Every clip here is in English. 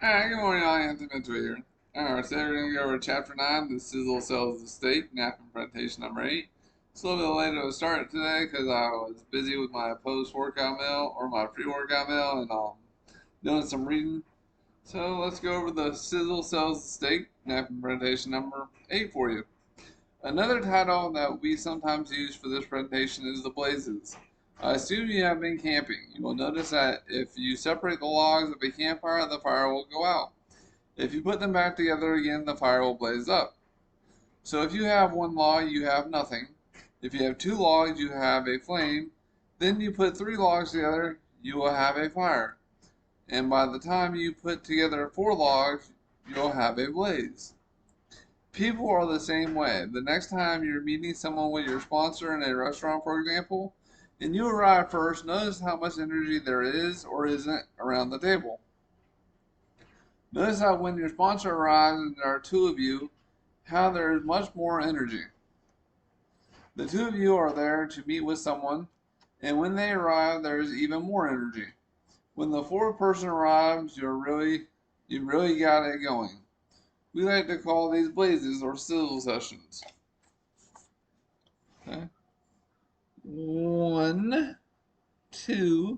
Alright, good morning, all. Anthony Mitchell here. Alright, today we're going to go over chapter 9, the sizzle sells the steak, napkin presentation number 8. It's a little bit later to start today because I was busy with my post-workout meal, or my pre-workout meal, and doing some reading. So let's go over the sizzle sells the steak, napkin presentation number 8 for you. Another title that we sometimes use for this presentation is the blazes. I assume you have been camping. You will notice that if you separate the logs of a campfire, the fire will go out. If you put them back together again, the fire will blaze up. So if you have one log, you have nothing. If you have two logs, you have a flame. Then you put three logs together, you will have a fire. And by the time you put together four logs, you'll have a blaze. People are the same way. The next time you're meeting someone with your sponsor in a restaurant, for example, and you arrive first, notice how much energy there is or isn't around the table. Notice how when your sponsor arrives and there are two of you, how there is much more energy. The two of you are there to meet with someone, and when they arrive, there is even more energy. When the fourth person arrives, you really got it going. We like to call these blazes or sizzle sessions. Okay. 1, 2,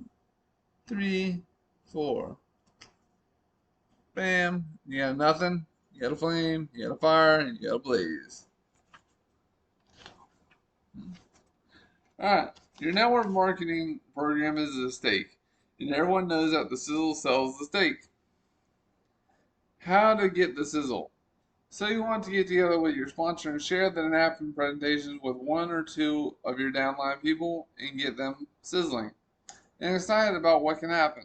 3, 4. Bam. You got nothing. You got a flame. You got a fire. And you got a blaze. Alright. Your network marketing program is a steak. And everyone knows that the sizzle sells the steak. How to get the sizzle. So you want to get together with your sponsor and share the napkin presentations with one or two of your downline people and get them sizzling and excited about what can happen.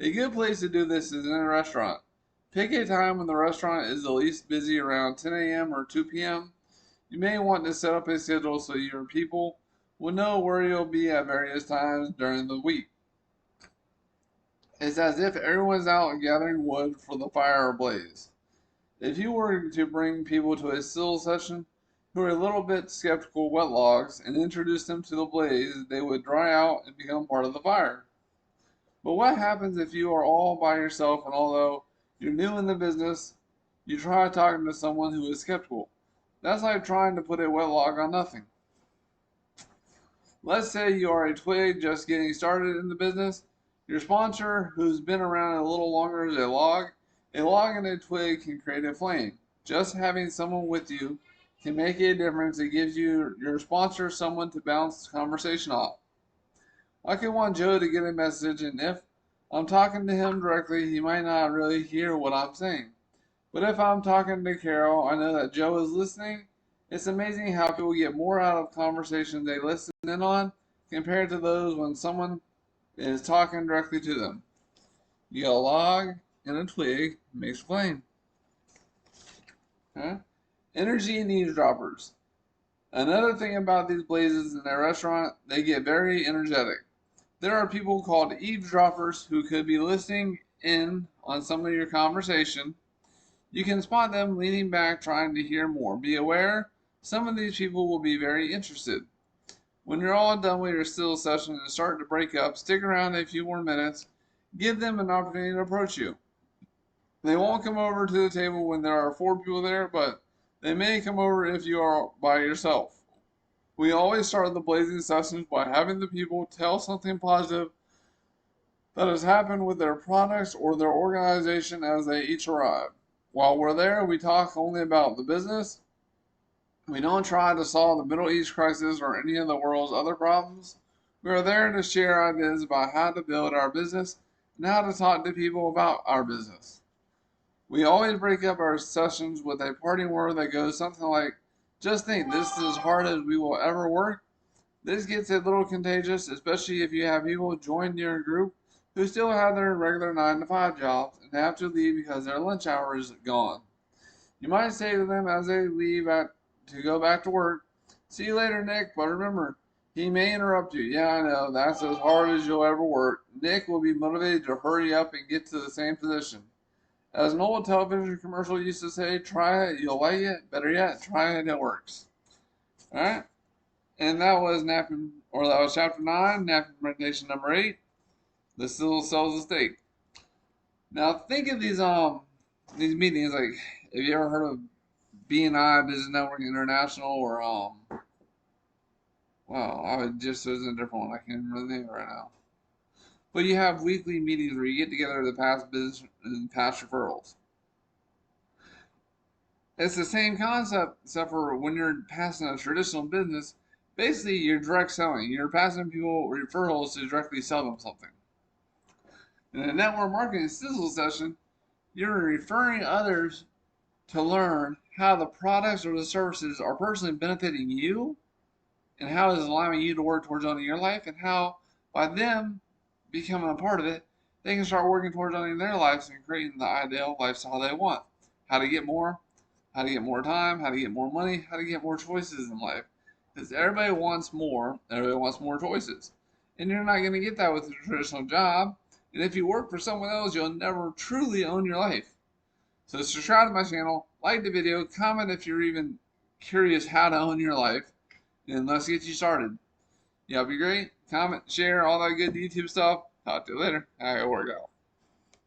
A good place to do this is in a restaurant. Pick a time when the restaurant is the least busy around 10 a.m. or 2 p.m. You may want to set up a schedule so your people will know where you'll be at various times during the week. It's as if everyone's out gathering wood for the fire or blaze. If you were to bring people to a sizzle session who are a little bit skeptical of wet logs and introduce them to the blaze, they would dry out and become part of the fire. But what happens if you are all by yourself and although you're new in the business, you try talking to someone who is skeptical? That's like trying to put a wet log on nothing. Let's say you are a twig just getting started in the business. Your sponsor, who's been around a little longer, is a log. A log and a twig can create a flame. Just having someone with you can make a difference. It gives your sponsor someone to bounce the conversation off. I could want Joe to get a message, and if I'm talking to him directly, he might not really hear what I'm saying. But if I'm talking to Carol, I know that Joe is listening. It's amazing how people get more out of conversations they listen in on compared to those when someone is talking directly to them. You got a log and a twig makes a flame. Okay? Energy and eavesdroppers. Another thing about these blazes in a restaurant, they get very energetic. There are people called eavesdroppers who could be listening in on some of your conversation. You can spot them leaning back trying to hear more. Be aware, some of these people will be very interested. When you're all done with your still session and start to break up, stick around a few more minutes. Give them an opportunity to approach you. They won't come over to the table when there are four people there, but they may come over if you are by yourself. We always start the blazing sessions by having the people tell something positive that has happened with their products or their organization as they each arrive. While we're there, we talk only about the business. We don't try to solve the Middle East crisis or any of the world's other problems. We are there to share ideas about how to build our business and how to talk to people about our business. We always break up our sessions with a parting word that goes something like, just think, this is as hard as we will ever work. This gets a little contagious, especially if you have people join your group who still have their regular 9 to 5 jobs and have to leave because their lunch hour is gone. You might say to them as they leave to go back to work, see you later, Nick, but remember, he may interrupt you. Yeah, I know, that's as hard as you'll ever work. Nick will be motivated to hurry up and get to the same position. As an old television commercial used to say, try it, you'll like it. Better yet, try it, it works. Alright? And that was chapter 9, napkin presentation number 8. The sizzle sells the steak. Now think of these meetings like, have you ever heard of BNI Business Network International or well, I would just there's a different one. I can't remember the name right now. But you have weekly meetings where you get together to pass business and pass referrals. It's the same concept, except for when you're passing a traditional business, basically you're direct selling. You're passing people referrals to directly sell them something. In a network marketing sizzle session, you're referring others to learn how the products or the services are personally benefiting you and how it is allowing you to work towards owning your life and how by them becoming a part of it, they can start working towards owning their lives and creating the ideal lifestyle they want. How to get more, how to get more time, how to get more money, how to get more choices in life. Because everybody wants more choices. And you're not going to get that with a traditional job. And if you work for someone else, you'll never truly own your life. So subscribe to my channel, like the video, comment if you're even curious how to own your life, and let's get you started. Y'all be great. Comment, share, all that good YouTube stuff. Talk to you later. I gotta work out.